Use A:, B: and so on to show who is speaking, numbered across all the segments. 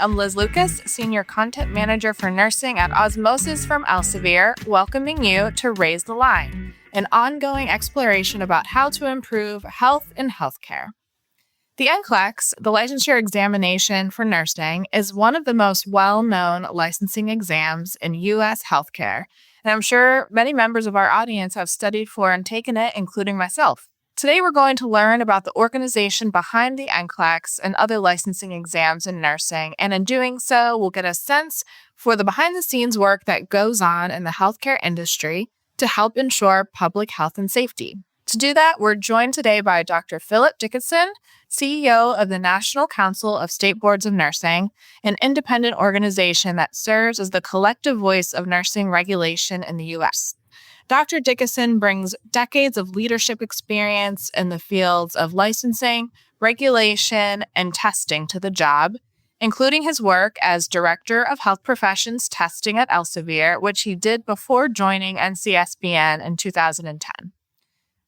A: I'm Liz Lucas, Senior Content Manager for Nursing at Osmosis from Elsevier, welcoming you to Raise the Line, an ongoing exploration about how to improve health in healthcare. The NCLEX, the licensure examination for nursing, is one of the most well-known licensing exams in U.S. healthcare, and I'm sure many members of our audience have studied for and taken it, including myself. Today, we're going to learn about the organization behind the NCLEX and other licensing exams in nursing, and in doing so, we'll get a sense for the behind-the-scenes work that goes on in the healthcare industry to help ensure public health and safety. To do that, we're joined today by Dr. Philip Dickison, CEO of the National Council of State Boards of Nursing, an independent organization that serves as the collective voice of nursing regulation in the U.S. Dr. Dickison brings decades of leadership experience in the fields of licensing, regulation, and testing to the job, including his work as Director of Health Professions Testing at Elsevier, which he did before joining NCSBN in 2010.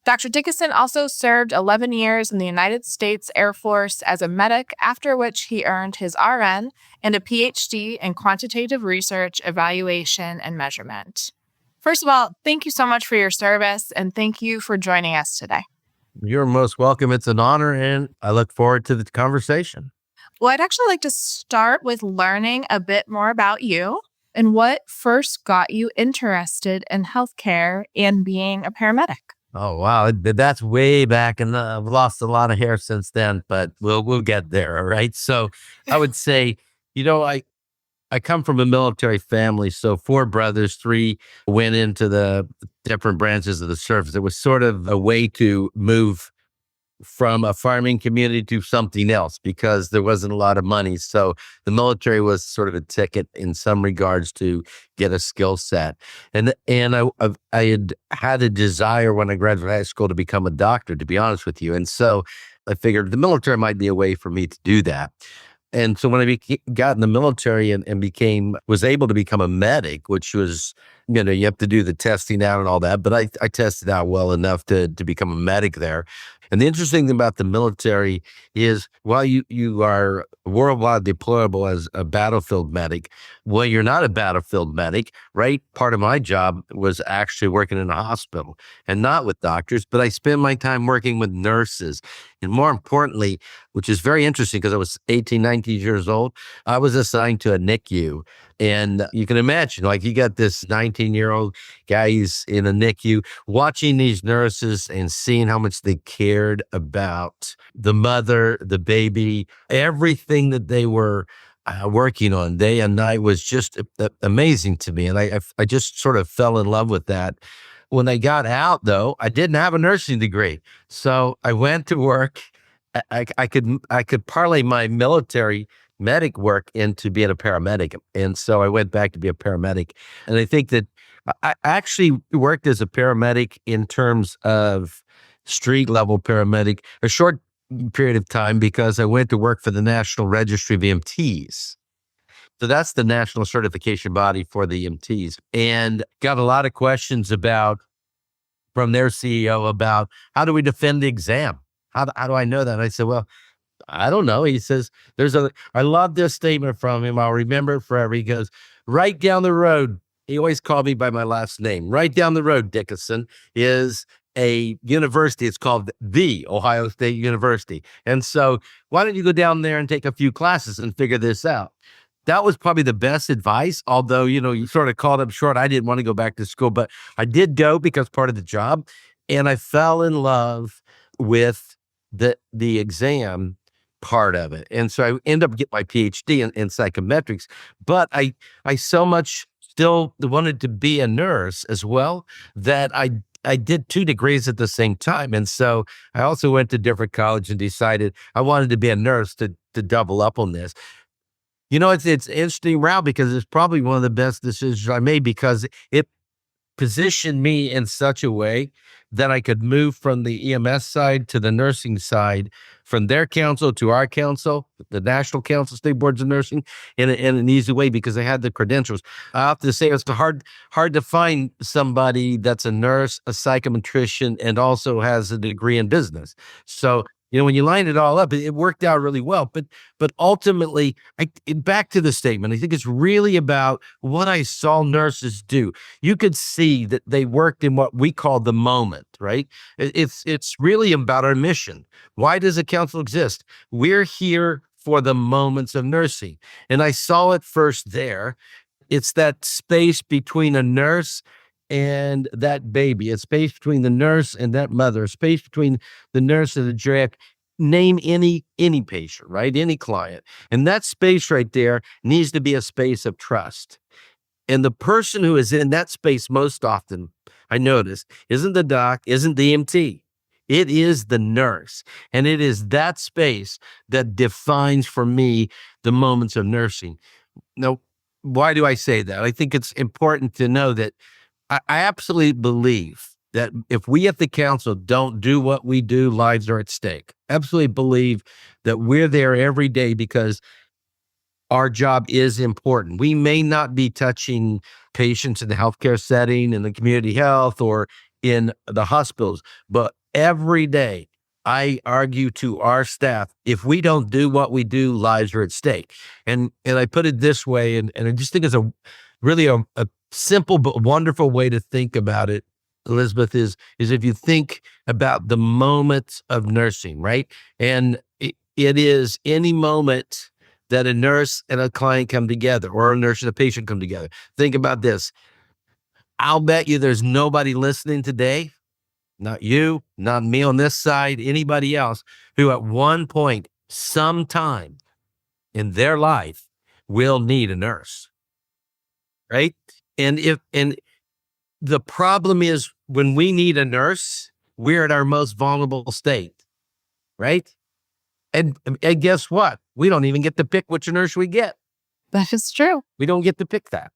A: Dr. Dickison also served 11 years in the United States Air Force as a medic, after which he earned his RN and a PhD in quantitative research, evaluation, and measurement. First of all, thank you so much for your service, and thank you for joining us today.
B: You're most welcome. It's an honor, and I look forward to the conversation.
A: Well, I'd actually like to start with learning a bit more about you and what first got you interested in healthcare and being a paramedic.
B: Oh, wow. That's way back, and I've lost a lot of hair since then, but we'll get there, all right? So I would say, I come from a military family, so 4 brothers, 3 went into the different branches of the service. It was sort of a way to move from a farming community to something else because there wasn't a lot of money. So the military was sort of a ticket in some regards to get a skill set. And I had a desire when I graduated high school to become a doctor, to be honest with you. And so I figured the military might be a way for me to do that. And so when I got in the military and was able to become a medic, which was, you have to do the testing out and all that, but I tested out well enough to become a medic there. And the interesting thing about the military is while you are worldwide deployable as a battlefield medic, well, you're not a battlefield medic, right? Part of my job was actually working in a hospital and not with doctors, but I spent my time working with nurses. And more importantly, which is very interesting because I was 18, 19 years old, I was assigned to a NICU. And you can imagine, like, you got this 19-year-old guy, he's in a NICU, watching these nurses and seeing how much they cared about the mother, the baby, everything that they were working on day and night was just amazing to me. And I just sort of fell in love with that. When I got out, though, I didn't have a nursing degree. So I went to work. I could parlay my military medic work into being a paramedic. And so I went back to be a paramedic. And I think that I actually worked as a paramedic in terms of street level paramedic a short period of time because I went to work for the National Registry of EMTs. So that's the national certification body for the EMTs, and got a lot of questions from their CEO about how do we defend the exam? How do I know that? And I said, well, I don't know. He says, I love this statement from him. I'll remember it forever. He goes, right down the road. He always called me by my last name. Right down the road, Dickison, is a university. It's called the Ohio State University. And so why don't you go down there and take a few classes and figure this out? That was probably the best advice, although, you sort of called up short. I didn't want to go back to school, but I did go because part of the job. And I fell in love with the exam part of it. And so I ended up getting my PhD in psychometrics, but I so much still wanted to be a nurse as well that I did 2 degrees at the same time. And so I also went to different college and decided I wanted to be a nurse to double up on this. It's an interesting route because it's probably one of the best decisions I made because it positioned me in such a way that I could move from the EMS side to the nursing side, from their council to our council, the National Council of State Boards of Nursing, in an easy way because I had the credentials. I have to say it's hard to find somebody that's a nurse, a psychometrician, and also has a degree in business. So when you line it all up, it worked out really well. But ultimately, back to the statement, I think it's really about what I saw nurses do. You could see that they worked in what we call the moment, right? It's really about our mission. Why does a council exist? We're here for the moments of nursing. And I saw it first there. It's that space between a nurse and that baby, a space between the nurse and that mother, a space between the nurse and the geriatric. Name any patient, right? Any client. And that space right there needs to be a space of trust. And the person who is in that space most often, I notice, isn't the doc, isn't the EMT. It is the nurse. And it is that space that defines for me the moments of nursing. Now, why do I say that? I think it's important to know that I absolutely believe that if we at the council don't do what we do, lives are at stake. Absolutely believe that we're there every day because our job is important. We may not be touching patients in the healthcare setting, in the community health, or in the hospitals, but every day I argue to our staff, if we don't do what we do, lives are at stake. And I put it this way, and I just think it's really a simple but wonderful way to think about it, Elizabeth, is if you think about the moments of nursing, right? And it is any moment that a nurse and a client come together, or a nurse and a patient come together. Think about this. I'll bet you there's nobody listening today, not you, not me on this side, anybody else, who at one point, sometime in their life will need a nurse, right? And the problem is when we need a nurse, we're at our most vulnerable state, right? And guess what? We don't even get to pick which nurse we get.
A: That is true.
B: We don't get to pick that.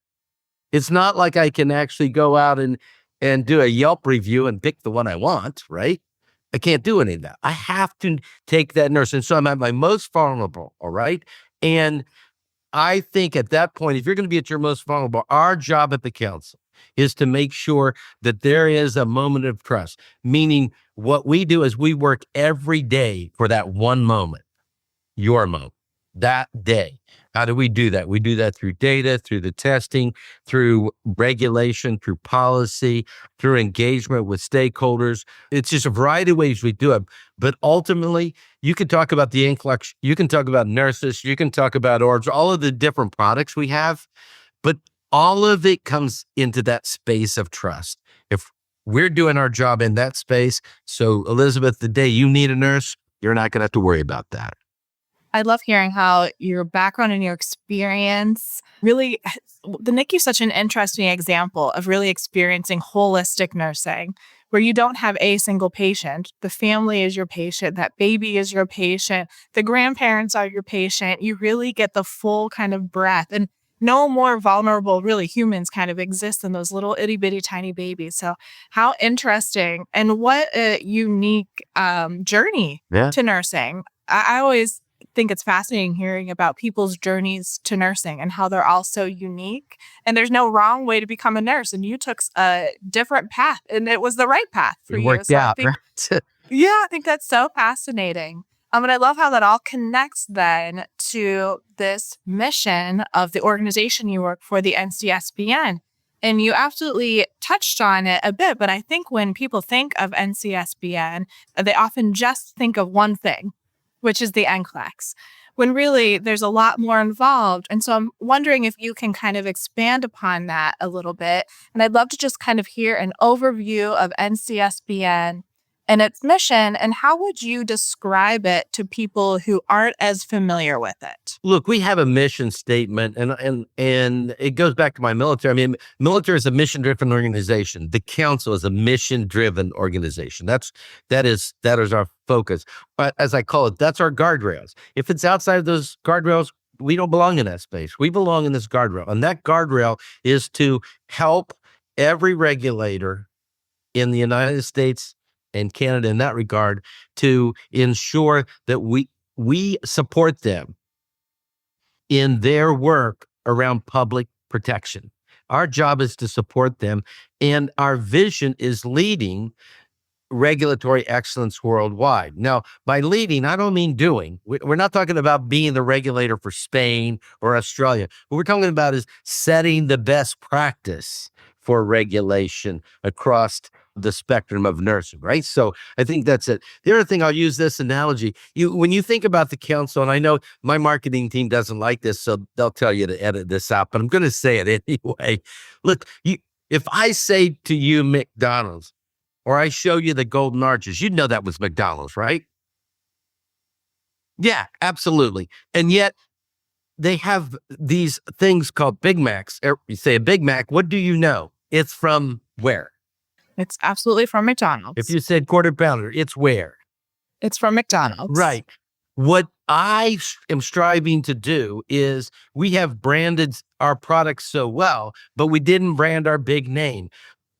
B: It's not like I can actually go out and do a Yelp review and pick the one I want, right? I can't do any of that. I have to take that nurse. And so I'm at my most vulnerable, all right? And I think at that point, if you're going to be at your most vulnerable, our job at the council is to make sure that there is a moment of trust, meaning what we do is we work every day for that one moment, your moment, that day. How do we do that? We do that through data, through the testing, through regulation, through policy, through engagement with stakeholders. It's just a variety of ways we do it. But ultimately, you can talk about the NCLEX, you can talk about nurses, you can talk about orbs, all of the different products we have, but all of it comes into that space of trust. If we're doing our job in that space, so Elizabeth, the day you need a nurse, you're not going to have to worry about that.
A: I love hearing how your background and your experience really, the NICU is such an interesting example of really experiencing holistic nursing, where you don't have a single patient. The family is your patient. That baby is your patient. The grandparents are your patient. You really get the full kind of breadth, and no more vulnerable, really, humans kind of exist than those little itty bitty tiny babies. So how interesting, and what a unique journey to nursing. I always think it's fascinating hearing about people's journeys to nursing and how they're all so unique. And there's no wrong way to become a nurse. And you took a different path, and it was the right path for you.
B: Worked out, right?
A: Yeah, I think that's so fascinating. And I love how that all connects then to this mission of the organization you work for, the NCSBN. And you absolutely touched on it a bit, but I think when people think of NCSBN, they often just think of one thing, which is the NCLEX, when really there's a lot more involved. And so I'm wondering if you can kind of expand upon that a little bit. And I'd love to just kind of hear an overview of NCSBN and its mission, and how would you describe it to people who aren't as familiar with it?
B: Look, we have a mission statement, and it goes back to my military. I mean, military is a mission-driven organization. The council is a mission-driven organization. That is our focus. But as I call it, that's our guardrails. If it's outside of those guardrails, we don't belong in that space. We belong in this guardrail, and that guardrail is to help every regulator in the United States and Canada in that regard to ensure that we support them in their work around public protection. Our job is to support them, and our vision is leading regulatory excellence worldwide. Now, by leading, I don't mean doing. We're not talking about being the regulator for Spain or Australia. What we're talking about is setting the best practice for regulation across the spectrum of nursing, right? So I think that's it. The other thing, I'll use this analogy. When you think about the council, and I know my marketing team doesn't like this, so they'll tell you to edit this out, but I'm going to say it anyway. Look, if I say to you McDonald's, or I show you the Golden Arches, you'd know that was McDonald's, right? Yeah, absolutely. And yet they have these things called Big Macs. You say a Big Mac, what do you know? It's from where?
A: It's absolutely from McDonald's.
B: If you said Quarter Pounder, it's where?
A: It's from McDonald's.
B: Right. What I am striving to do is we have branded our products so well, but we didn't brand our big name.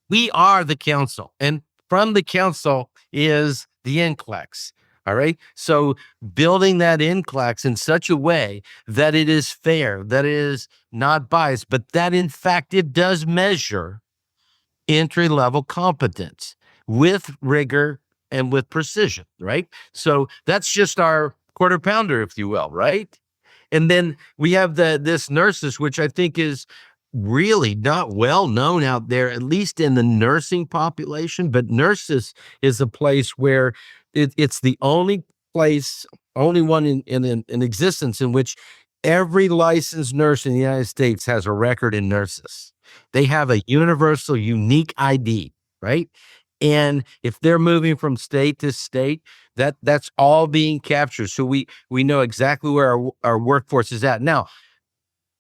B: We are the council, and from the council is the NCLEX. All right. So building that NCLEX in such a way that it is fair, that it is not biased, but that in fact it does measure entry-level competence with rigor and with precision, right? So that's just our Quarter Pounder, if you will, right? And then we have this Nurses, which I think is really not well known out there, at least in the nursing population. But Nurses is a place where it's the only one in existence in which every licensed nurse in the United States has a record in Nurses. They have a universal, unique ID, right? And if they're moving from state to state, that's all being captured. So we know exactly where our workforce is at. Now,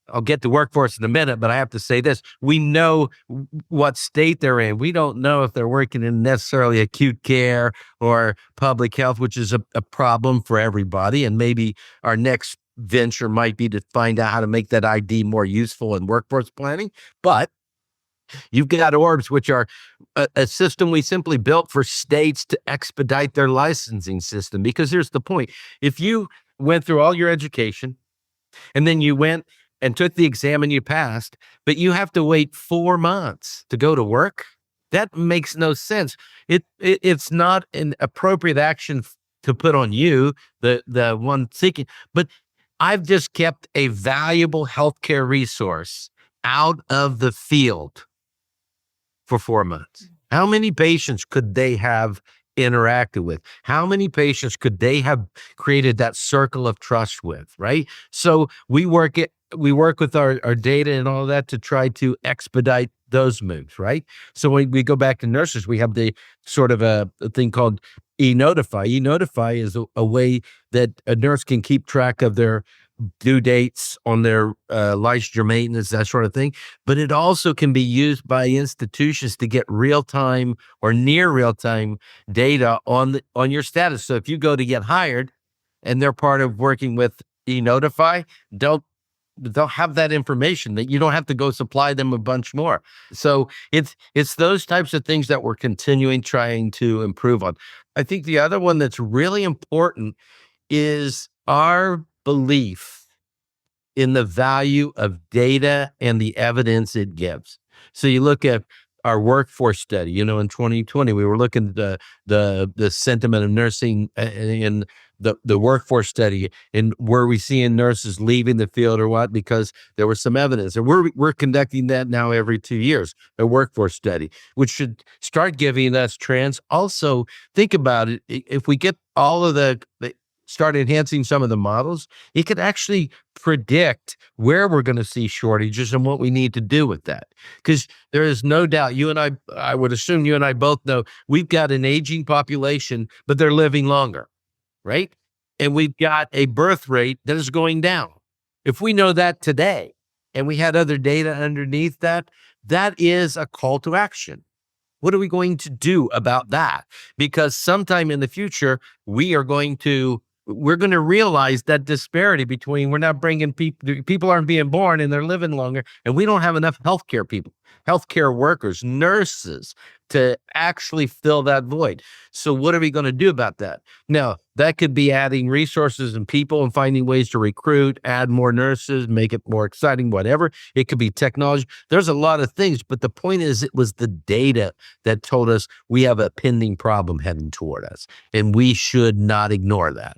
B: I'll get to workforce in a minute, but I have to say this. We know what state they're in. We don't know if they're working in necessarily acute care or public health, which is a problem for everybody. And maybe our next venture might be to find out how to make that ID more useful in workforce planning. But you've got ORBs, which are a system we simply built for states to expedite their licensing system. Because here's the point. If you went through all your education and then you went and took the exam and you passed, but you have to wait 4 months to go to work, that makes no sense. It's not an appropriate action to put on you, the one seeking. But I've just kept a valuable healthcare resource out of the field for 4 months. How many patients could they have interacted with? How many patients could they have created that circle of trust with, right? So we work with our data and all of that to try to expedite those moves, right? So when we go back to Nurses, we have the sort of a thing called e-Notify. E-Notify is a way that a nurse can keep track of their due dates on their licensure maintenance, that sort of thing. But it also can be used by institutions to get real-time or near real-time data on your status. So if you go to get hired and they're part of working with e-Notify, they'll have that information that you don't have to go supply them a bunch more. So it's those types of things that we're continuing trying to improve on. I think the other one that's really important is our belief in the value of data and the evidence it gives. So you look at our workforce study, in 2020, we were looking at the sentiment of nursing in the workforce study, and were we seeing nurses leaving the field or what, because there was some evidence. And we're conducting that now every 2 years, a workforce study, which should start giving us trends. Also, think about it. If we get all of start enhancing some of the models, it could actually predict where we're going to see shortages and what we need to do with that. Because there is no doubt, I would assume you and I both know, we've got an aging population, but they're living longer, right? And we've got a birth rate that is going down. If we know that today, and we had other data underneath that, that is a call to action. What are we going to do about that? Because sometime in the future, we're going to realize that disparity between, we're not bringing people aren't being born and they're living longer, and we don't have enough healthcare people. healthcare workers, nurses, to actually fill that void. So what are we going to do about that? Now, that could be adding resources and people and finding ways to recruit, add more nurses, make it more exciting, whatever. It could be technology. There's a lot of things, but the point is it was the data that told us we have a pending problem heading toward us, and we should not ignore that.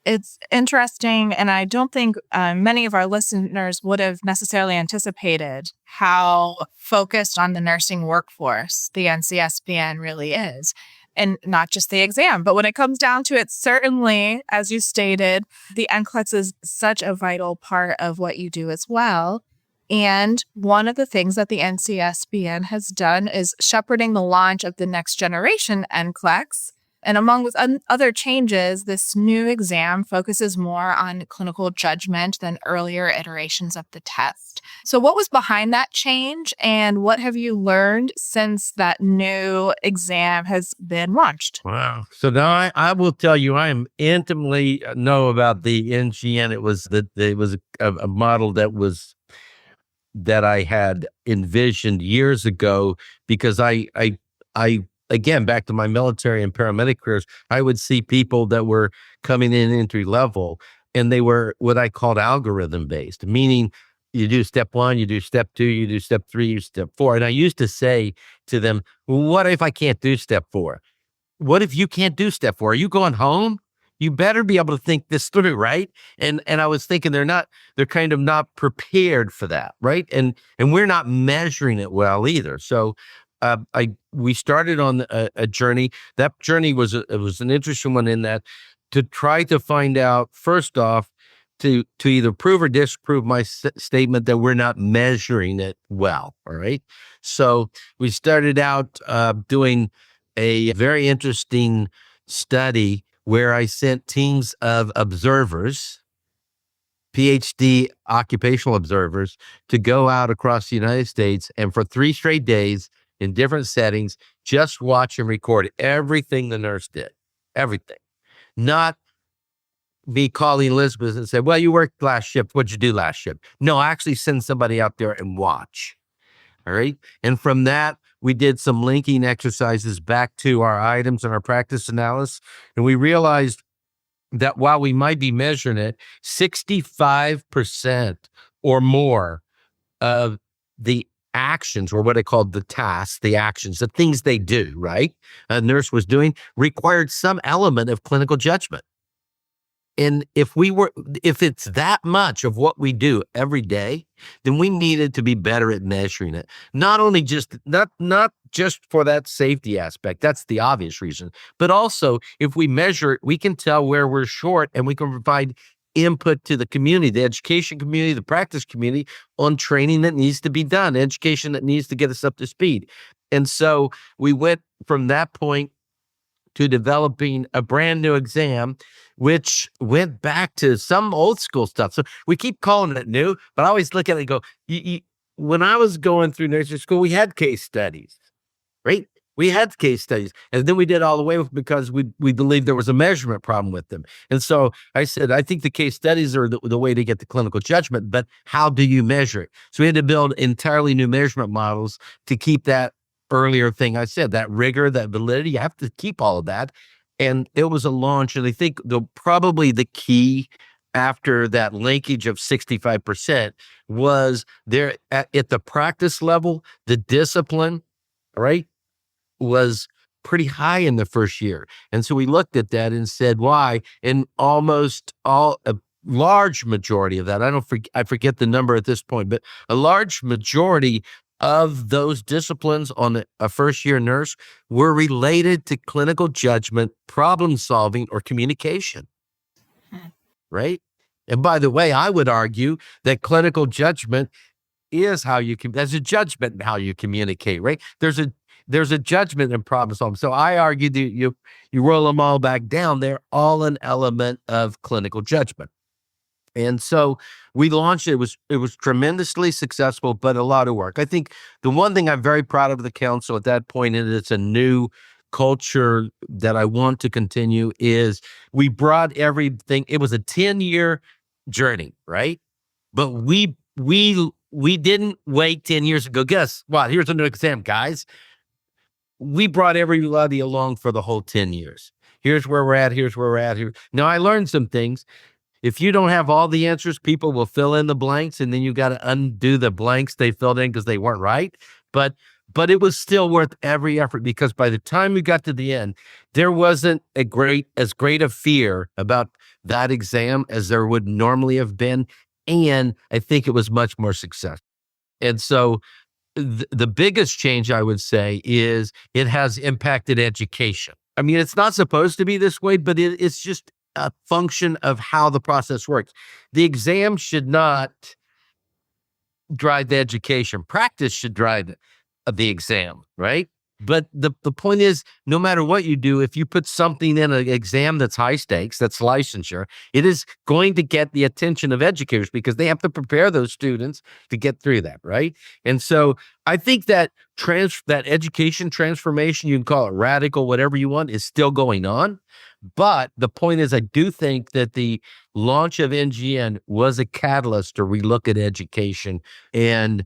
A: It's interesting, and I don't think many of our listeners would have necessarily anticipated how focused on the nursing workforce the NCSBN really is. And not just the exam, but when it comes down to it, certainly, as you stated, the NCLEX is such a vital part of what you do as well. And one of the things that the NCSBN has done is shepherding the launch of the next generation NCLEX. And among with other changes, this new exam focuses more on clinical judgment than earlier iterations of the test. So what was behind that change, and what have you learned since that new exam has been launched?
B: Wow. So now I will tell you, I am intimately know about the NGN. It was a model that I had envisioned years ago, because I again, back to my military and paramedic careers, I would see people that were coming in entry level, and they were what I called algorithm based, meaning you do step 1, you do step 2, you do step 3, you step 4. And I used to say to them, well, what if I can't do step 4? What if you can't do step 4? Are you going home? You better be able to think this through, right? And I was thinking they're kind of not prepared for that, right? And we're not measuring it well either. So we started on a journey. That journey was an interesting one, in that to try to find out, first off, to either prove or disprove my statement that we're not measuring it well. All right. So we started out doing a very interesting study where I sent teams of observers, PhD occupational observers, to go out across the United States, and for 3 straight days in different settings, just watch and record everything the nurse did. Everything. Not me calling Elizabeth and say, well, you worked last shift. What'd you do last shift? No, I actually send somebody out there and watch. All right. And from that, we did some linking exercises back to our items and our practice analysis. And we realized that while we might be measuring it, 65% or more of the actions, or what I called the tasks, the actions, the things they do, right? A nurse was doing, required some element of clinical judgment. And if it's that much of what we do every day, then we needed to be better at measuring it. Not only just, not just for that safety aspect, that's the obvious reason, but also if we measure it, we can tell where we're short, and we can provide input to the community, the education community, the practice community, on training that needs to be done, education that needs to get us up to speed. And so we went from that point to developing a brand new exam, which went back to some old school stuff. So we keep calling it new, but I always look at it and go, when I was going through nursing school, we had case studies, right? We had case studies, and then we did all the way because we believed there was a measurement problem with them. And so I said, I think the case studies are the way to get the clinical judgment, but how do you measure it? So we had to build entirely new measurement models to keep that earlier thing I said, that rigor, that validity. You have to keep all of that. And it was a launch, and I think probably the key after that linkage of 65% was there at the practice level, the discipline, right, was pretty high in the first year. And so we looked at that and said, why? And almost a large majority of that, I forget the number at this point, but a large majority of those disciplines on a first-year nurse were related to clinical judgment, problem solving, or communication, right? And by the way, I would argue that clinical judgment is there's a judgment in how you communicate, right? There's a judgment in problem solving. So I argue that you roll them all back down, they're all an element of clinical judgment. And so we launched it. It was tremendously successful, but a lot of work. I think the one thing I'm very proud of the council at that point, and it's a new culture that I want to continue, is we brought everything. It was a 10-year journey, right? But we we didn't wait 10 years ago. Guess what? Here's a new exam, guys. We brought everybody along for the whole 10 years. Here's where we're at. Here's where we're at. Here. Now, I learned some things. If you don't have all the answers, people will fill in the blanks, and then you got to undo the blanks they filled in because they weren't right. But it was still worth every effort, because by the time we got to the end, there wasn't as great a fear about that exam as there would normally have been. And I think it was much more successful. And so the biggest change, I would say, is it has impacted education. I mean, it's not supposed to be this way, but it's just a function of how the process works. The exam should not drive the education. Practice should drive the exam, right? But the point is, no matter what you do, if you put something in an exam that's high stakes, that's licensure, it is going to get the attention of educators, because they have to prepare those students to get through that, right? And so I think that that education transformation, you can call it radical, whatever you want, is still going on. But the point is, I do think that the launch of NGN was a catalyst to relook at education. And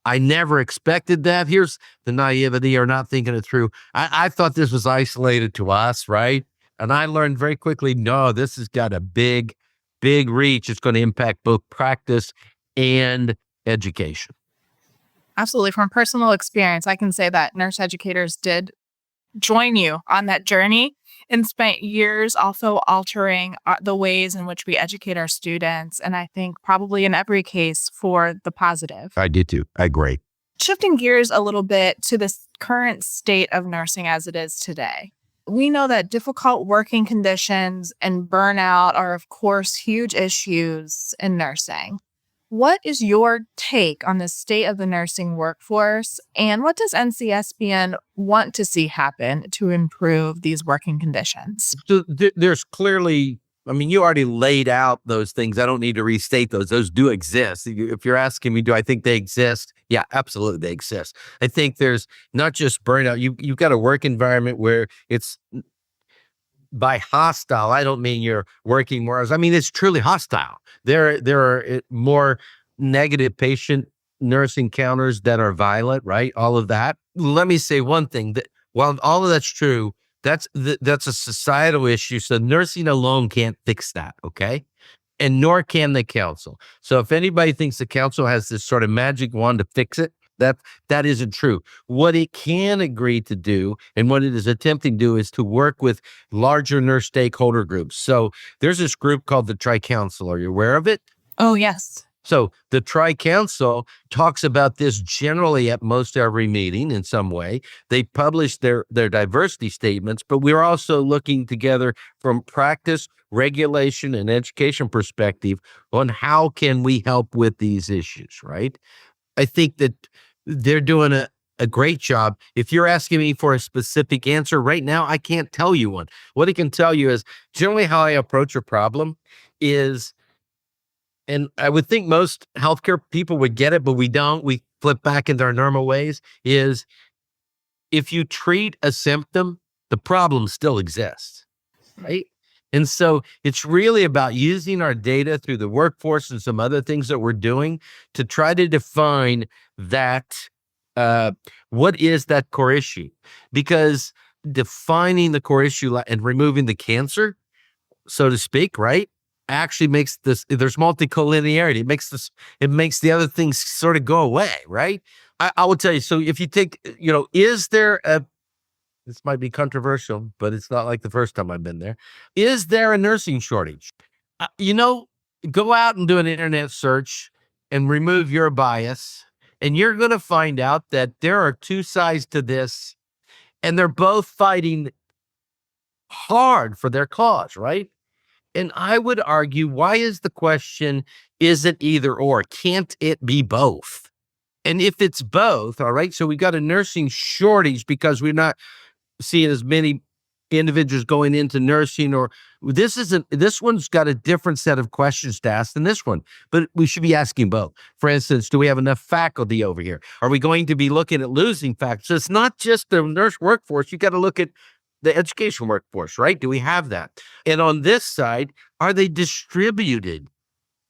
B: I never expected that. Here's the naivety or not thinking it through. I thought this was isolated to us, right? And I learned very quickly, no, this has got a big, big reach. It's going to impact both practice and education.
A: Absolutely. From personal experience, I can say that nurse educators did join you on that journey and spent years also altering the ways in which we educate our students. And I think probably in every case for the positive.
B: I do too. I agree.
A: Shifting gears a little bit to the current state of nursing as it is today. We know that difficult working conditions and burnout are, of course, huge issues in nursing. What is your take on the state of the nursing workforce, and what does NCSBN want to see happen to improve these working conditions?
B: So there's clearly, I mean, you already laid out those things. I don't need to restate those. Those do exist. If you're asking me, do I think they exist? Yeah, absolutely, they exist. I think there's not just burnout. You've got a work environment where it's, by hostile, I don't mean you're working more hours. I mean, it's truly hostile. There are more negative patient nurse encounters that are violent, right? All of that. Let me say one thing, that while all of that's true, that's a societal issue. So nursing alone can't fix that, okay? And nor can the council. So if anybody thinks the council has this sort of magic wand to fix it, that isn't true. What it can agree to do, and what it is attempting to do, is to work with larger nurse stakeholder groups. So there's this group called the Tri-Council. Are you aware of it?
A: Oh, yes.
B: So the Tri-Council talks about this generally at most every meeting in some way. They publish their diversity statements, but we're also looking together from practice, regulation, and education perspective on how can we help with these issues, right? I think that they're doing a great job. If you're asking me for a specific answer right now, I can't tell you one. What I can tell you is generally how I approach a problem is, and I would think most healthcare people would get it, but we don't. We flip back into our normal ways, is if you treat a symptom, the problem still exists, right? And so it's really about using our data through the workforce and some other things that we're doing to try to define that, what is that core issue? Because defining the core issue and removing the cancer, so to speak, right, actually makes this, there's multicollinearity. It makes the other things sort of go away, right? I will tell you, so if you take, is there this might be controversial, but it's not like the first time I've been there. Is there a nursing shortage? Go out and do an internet search and remove your bias, and you're going to find out that there are two sides to this, and they're both fighting hard for their cause, right? And I would argue, why is the question, is it either or? Can't it be both? And if it's both, all right, so we got a nursing shortage because we're not seeing as many individuals going into nursing, or this one's got a different set of questions to ask than this one, but we should be asking both. For instance, do we have enough faculty over here? Are we going to be looking at losing faculty? So it's not just the nurse workforce. You got to look at the education workforce, right? Do we have that? And on this side, are they distributed?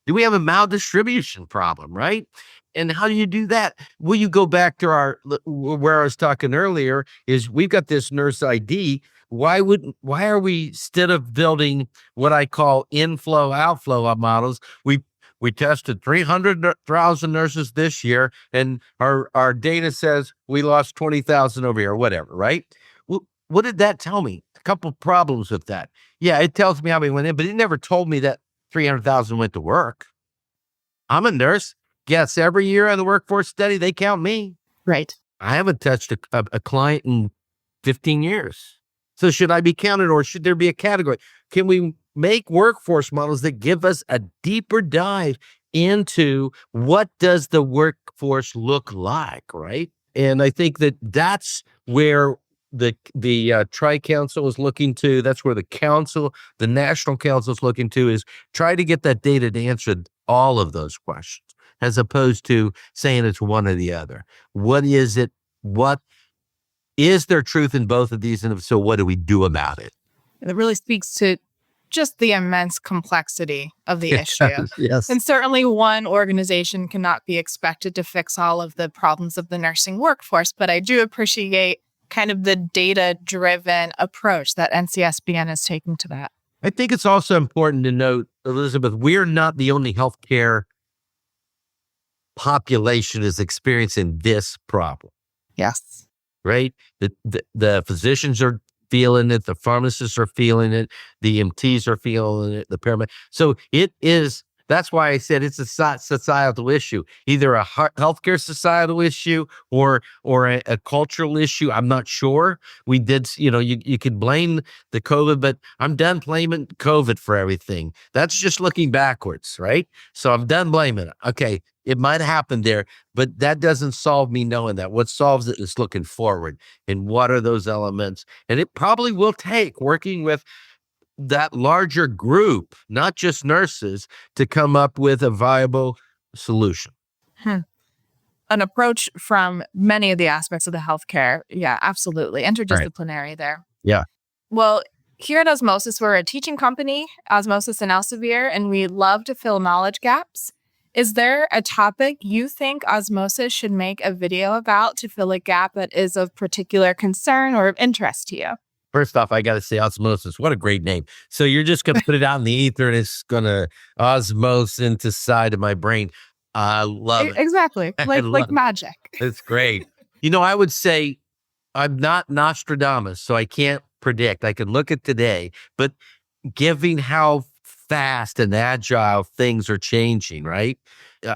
B: Do we have a maldistribution problem, right? And how do you do that? Well, you go back to where I was talking earlier is we've got this nurse ID. Why are we, instead of building what I call inflow outflow models, we tested 300,000 nurses this year, and our data says we lost 20,000 over here, or whatever, right? Well, what did that tell me? A couple problems with that. Yeah, it tells me how many went in, but it never told me that 300,000 went to work. I'm a nurse. Yes, every year on the workforce study, they count me.
A: Right.
B: I haven't touched a client in 15 years. So should I be counted, or should there be a category? Can we make workforce models that give us a deeper dive into what does the workforce look like, right? And I think that that's where the Tri-Council is looking to. That's where the National Council is looking to, is try to get that data to answer all of those questions, as opposed to saying it's one or the other. What is it? What is there truth in both of these? And if so, what do we do about it?
A: It really speaks to just the immense complexity of the issue.
B: Yes.
A: And certainly one organization cannot be expected to fix all of the problems of the nursing workforce, but I do appreciate kind of the data-driven approach that NCSBN is taking to that.
B: I think it's also important to note, Elizabeth, we're not the only healthcare population is experiencing this problem.
A: Yes.
B: Right? The physicians are feeling it, the pharmacists are feeling it, the EMTs are feeling it, the paramedics. So that's why I said it's a societal issue, either a healthcare societal issue or a cultural issue. I'm not sure. We did, you could blame the COVID, but I'm done blaming COVID for everything. That's just looking backwards, right? So I'm done blaming it. Okay, it might happen there, but that doesn't solve me knowing that. What solves it is looking forward. And what are those elements? And it probably will take working with that larger group, not just nurses, to come up with a viable solution.
A: An approach from many of the aspects of the healthcare. Yeah, absolutely. Interdisciplinary there.
B: Yeah.
A: Well, here at Osmosis, we're a teaching company, Osmosis and Elsevier, and we love to fill knowledge gaps. Is there a topic you think Osmosis should make a video about to fill a gap that is of particular concern or of interest to you?
B: First off, I got to say Osmosis. What a great name. So you're just going to put it out in the ether and it's going to osmose into the side of my brain. I love it.
A: Exactly. Like magic.
B: It's great. I would say I'm not Nostradamus, so I can't predict. I can look at today, but given how fast and agile things are changing, right?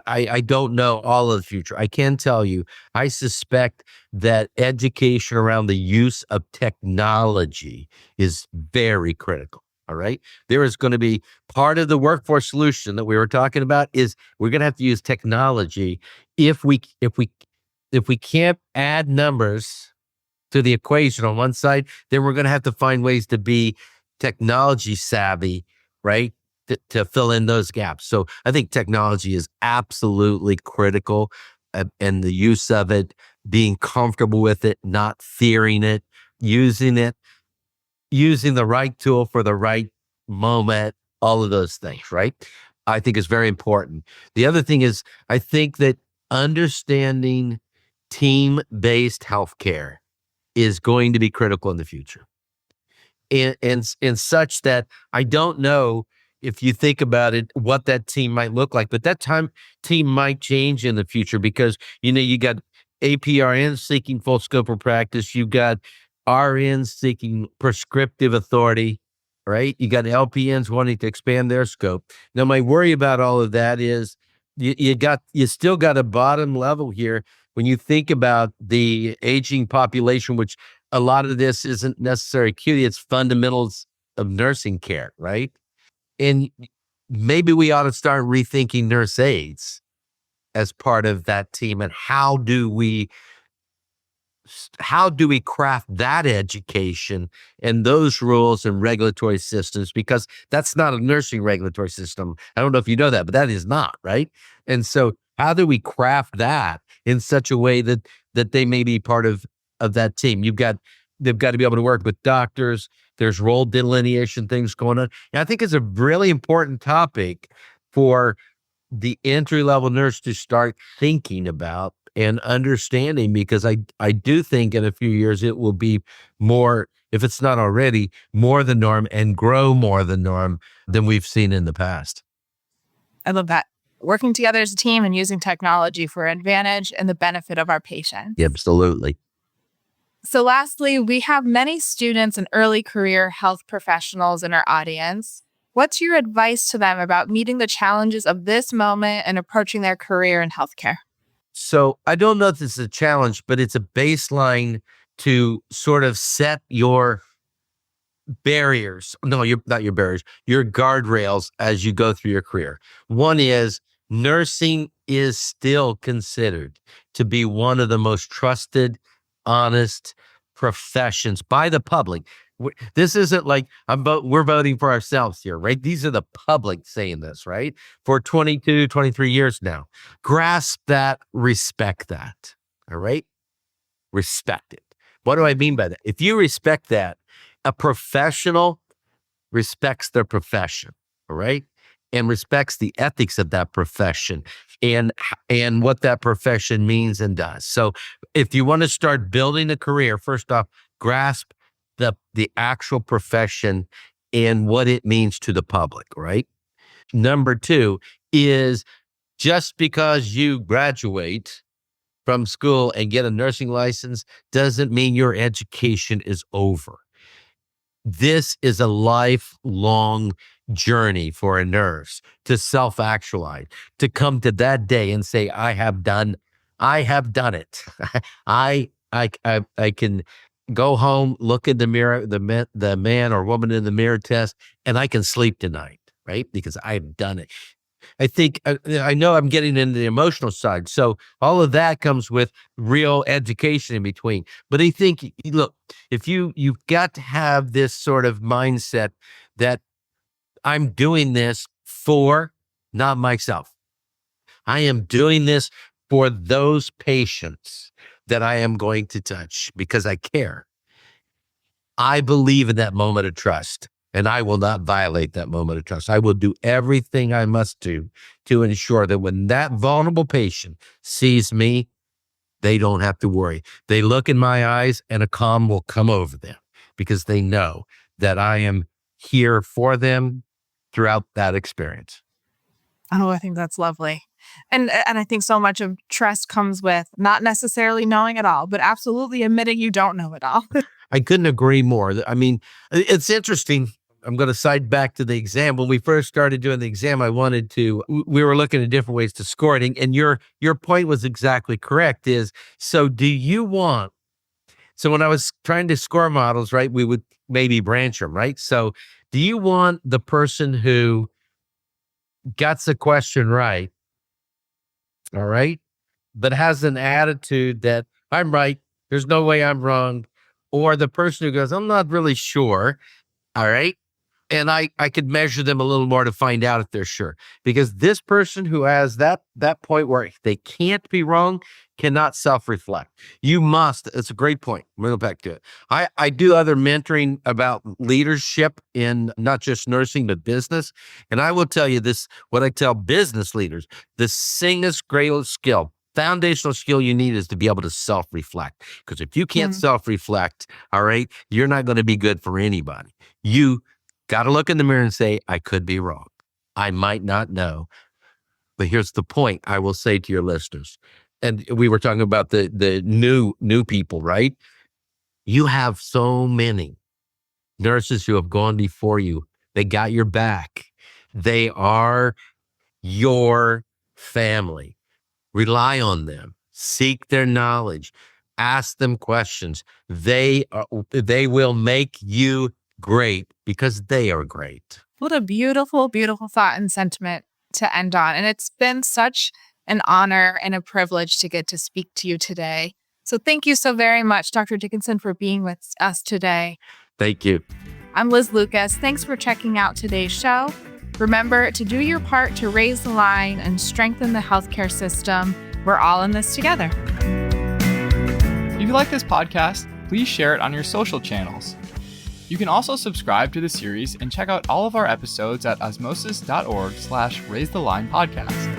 B: I don't know all of the future. I can tell you, I suspect that education around the use of technology is very critical. All right. There is going to be part of the workforce solution that we were talking about is we're going to have to use technology. If we can't add numbers to the equation on one side, then we're going to have to find ways to be technology savvy, right? To fill in those gaps. So I think technology is absolutely critical, and the use of it, being comfortable with it, not fearing it, using the right tool for the right moment, all of those things, right? I think is very important. The other thing is, I think that understanding team-based healthcare is going to be critical in the future. And such that I don't know, if you think about it, what that team might look like, but that team might change in the future because, you got APRNs seeking full scope of practice. You've got RNs seeking prescriptive authority, right? You got LPNs wanting to expand their scope. Now, my worry about all of that is you still got a bottom level here when you think about the aging population, which a lot of this isn't necessary acuity, it's fundamentals of nursing care, right? And maybe we ought to start rethinking nurse aides as part of that team. And how do we craft that education and those rules and regulatory systems? Because that's not a nursing regulatory system. I don't know if you know that, but that is not, right? And so how do we craft that in such a way that they may be part of that team? They've got to be able to work with doctors. There's role delineation things going on. And I think it's a really important topic for the entry-level nurse to start thinking about and understanding, because I do think in a few years it will be more, if it's not already, more the norm and grow more the norm than we've seen in the past.
A: I love that. Working together as a team and using technology for advantage and the benefit of our patients.
B: Absolutely.
A: So lastly, we have many students and early career health professionals in our audience. What's your advice to them about meeting the challenges of this moment and approaching their career in healthcare?
B: So I don't know if this is a challenge, but it's a baseline to sort of set your barriers. No, you're not your barriers, your guardrails as you go through your career. One is nursing is still considered to be one of the most trusted, honest professions by the public. This isn't like we're voting for ourselves here, right? These are the public saying this, right? For 22, 23 years now. Grasp that, respect that. All right? Respect it. What do I mean by that? If you respect that, a professional respects their profession, all right? And respects the ethics of that profession and what that profession means and does. So if you want to start building a career, first off, grasp the actual profession and what it means to the public, right? Number two is, just because you graduate from school and get a nursing license doesn't mean your education is over. This is a lifelong journey for a nurse to self-actualize, to come to that day and say, I have done it. I can go home, look in the mirror, the man or woman in the mirror test, and I can sleep tonight, right? Because I've done it. I think, I know I'm getting into the emotional side. So all of that comes with real education in between. But I think, look, if you've got to have this sort of mindset that I'm doing this for not myself. I am doing this for those patients that I am going to touch because I care. I believe in that moment of trust. And I will not violate that moment of trust. I will do everything I must do to ensure that when that vulnerable patient sees me, they don't have to worry. They look in my eyes and a calm will come over them because they know that I am here for them throughout that experience.
A: Oh, I think that's lovely. And I think so much of trust comes with not necessarily knowing it all, but absolutely admitting you don't know it all.
B: I couldn't agree more. I mean, it's interesting. I'm going to side back to the exam. When we first started doing the exam, we were looking at different ways to score it. And your point was exactly correct so when I was trying to score models, right, we would maybe branch them, right? So do you want the person who gets the question right, all right, but has an attitude that I'm right, there's no way I'm wrong, or the person who goes, I'm not really sure, all right? And I could measure them a little more to find out if they're sure. Because this person who has that point where they can't be wrong cannot self-reflect. You must. It's a great point. I'm going to go back to it. I do other mentoring about leadership in not just nursing, but business. And I will tell you this, what I tell business leaders, the single greatest skill, foundational skill you need is to be able to self-reflect. Because if you can't self-reflect, all right, you're not going to be good for anybody. You got to look in the mirror and say, I could be wrong. I might not know. But here's the point I will say to your listeners. And we were talking about the new people, right? You have so many nurses who have gone before you. They got your back. They are your family. Rely on them. Seek their knowledge. Ask them questions. They will make you great because they are great.
A: What a beautiful, beautiful thought and sentiment to end on. And it's been such an honor and a privilege to get to speak to you today. So thank you so very much, Dr. Dickison, for being with us today.
B: Thank you.
A: I'm Liz Lucas. Thanks for checking out today's show. Remember to do your part to raise the line and strengthen the healthcare system. We're all in this together.
C: If you like this podcast, please share it on your social channels. You can also subscribe to the series and check out all of our episodes at osmosis.org/raisethelines podcast.